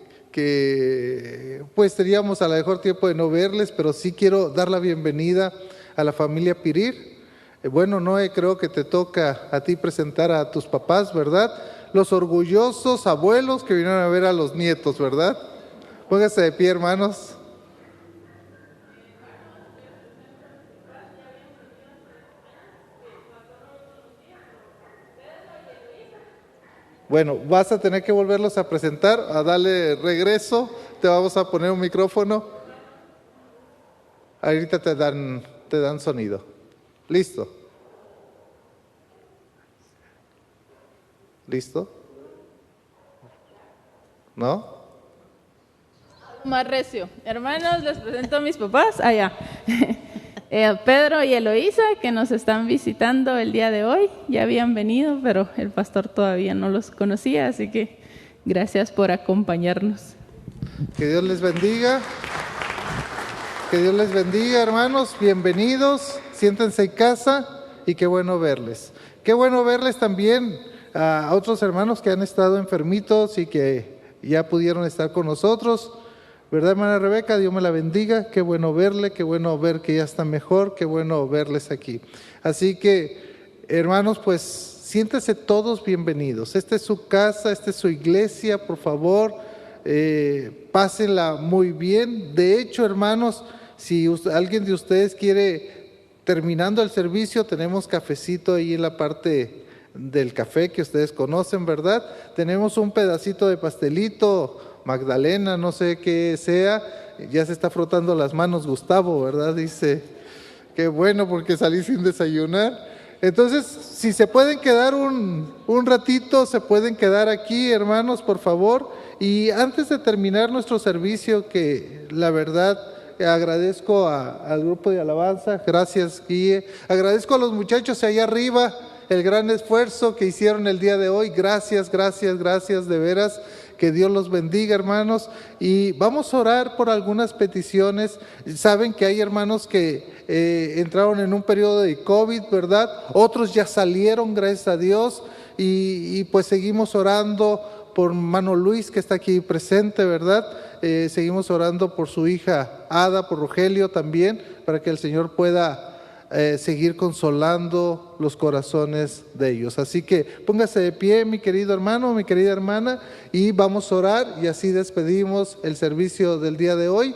pues teníamos a lo mejor tiempo de no verles, pero sí quiero dar la bienvenida a la familia Pirir. Bueno, Noé, creo que te toca a ti presentar a tus papás, ¿verdad? Los orgullosos abuelos que vinieron a ver a los nietos, ¿verdad? Póngase de pie, hermanos. Bueno, vas a tener que volverlos a presentar, a darle regreso. Te vamos a poner un micrófono. Ahorita te dan sonido. ¿Listo? ¿Listo? ¿No? Más recio. Hermanos, les presento a mis papás. Allá. Pedro y Eloísa, que nos están visitando el día de hoy. Ya habían venido, pero el pastor todavía no los conocía, así que gracias por acompañarnos. Que Dios les bendiga. Que Dios les bendiga, hermanos. Bienvenidos. Siéntense en casa y qué bueno verles. Qué bueno verles también a otros hermanos que han estado enfermitos y que ya pudieron estar con nosotros. ¿Verdad, hermana Rebeca? Dios me la bendiga. Qué bueno verle, qué bueno ver que ya está mejor, qué bueno verles aquí. Así que, hermanos, pues siéntense todos bienvenidos. Esta es su casa, esta es su iglesia, por favor, pásenla muy bien. De hecho, hermanos, si alguien de ustedes quiere, terminando el servicio, tenemos cafecito ahí en la parte del café que ustedes conocen, ¿verdad? Tenemos un pedacito de pastelito, Magdalena, no sé qué sea, ya se está frotando las manos Gustavo, ¿verdad? Dice, qué bueno porque salí sin desayunar. Entonces, si se pueden quedar un ratito, se pueden quedar aquí, hermanos, por favor. Y antes de terminar nuestro servicio, que la verdad agradezco al grupo de alabanza, gracias Guille, agradezco a los muchachos allá arriba, el gran esfuerzo que hicieron el día de hoy, gracias, de veras. Que Dios los bendiga, hermanos, y vamos a orar por algunas peticiones. Saben que hay hermanos que entraron en un periodo de COVID, ¿verdad? Otros ya salieron, gracias a Dios, y pues seguimos orando por hermano Luis, que está aquí presente, ¿verdad? Seguimos orando por su hija Ada, por Rogelio también, para que el Señor pueda seguir consolando los corazones de ellos. Así que póngase de pie, mi querido hermano, mi querida hermana, y vamos a orar y así despedimos el servicio del día de hoy.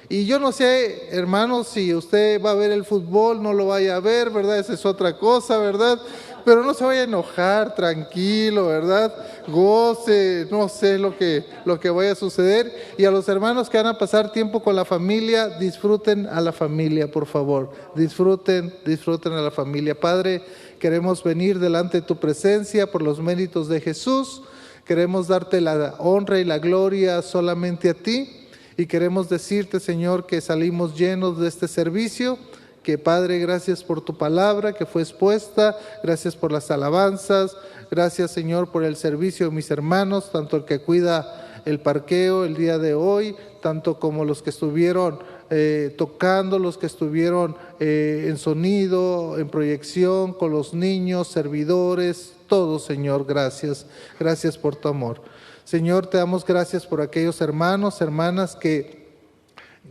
Y yo no sé, hermanos, si usted va a ver el fútbol, no lo vaya a ver, ¿verdad? Esa es otra cosa, ¿verdad? Pero no se vaya a enojar, tranquilo, ¿verdad? Goce, no sé lo que vaya a suceder. Y a los hermanos que van a pasar tiempo con la familia, disfruten a la familia, por favor. Disfruten a la familia. Padre, queremos venir delante de tu presencia por los méritos de Jesús. Queremos darte la honra y la gloria solamente a ti. Y queremos decirte, Señor, que salimos llenos de este servicio. Que Padre, gracias por tu palabra que fue expuesta, gracias por las alabanzas, gracias Señor por el servicio de mis hermanos, tanto el que cuida el parqueo el día de hoy, tanto como los que estuvieron tocando, los que estuvieron en sonido, en proyección, con los niños, servidores, todos Señor, gracias por tu amor. Señor, te damos gracias por aquellos hermanos, hermanas que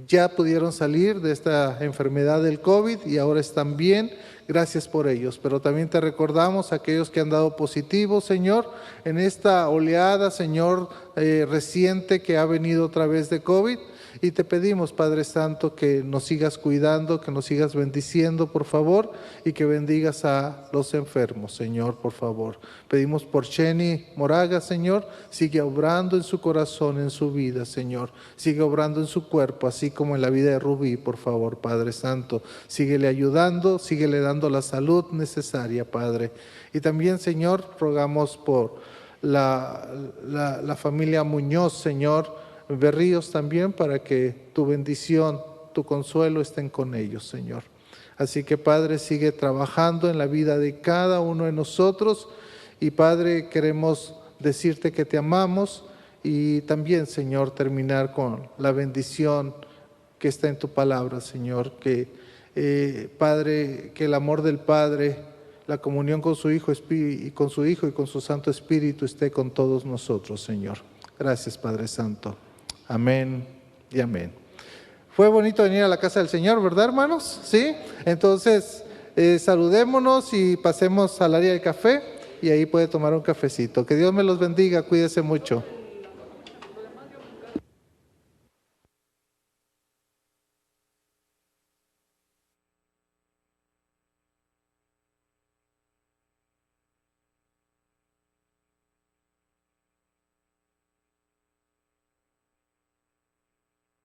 ya pudieron salir de esta enfermedad del COVID y ahora están bien, gracias por ellos. Pero también te recordamos a aquellos que han dado positivos, Señor, en esta oleada, Señor, reciente que ha venido otra vez de COVID. Y te pedimos, Padre Santo, que nos sigas cuidando, que nos sigas bendiciendo, por favor, y que bendigas a los enfermos, Señor, por favor. Pedimos por Cheni Moraga, Señor, sigue obrando en su corazón, en su vida, Señor. Sigue obrando en su cuerpo, así como en la vida de Rubí, por favor, Padre Santo. Síguele ayudando, síguele dando la salud necesaria, Padre. Y también, Señor, rogamos por la familia Muñoz, Señor, Berríos también, para que tu bendición, tu consuelo estén con ellos, Señor. Así que, Padre, sigue trabajando en la vida de cada uno de nosotros. Y, Padre, queremos decirte que te amamos y también, Señor, terminar con la bendición que está en tu palabra, Señor. Que, Padre, que el amor del Padre, la comunión con su Hijo y con su Santo Espíritu esté con todos nosotros, Señor. Gracias, Padre Santo. Amén y amén. Fue bonito venir a la casa del Señor, ¿verdad, hermanos? ¿Sí? Entonces, saludémonos y pasemos al área del café y ahí puede tomar un cafecito. Que Dios me los bendiga, cuídese mucho.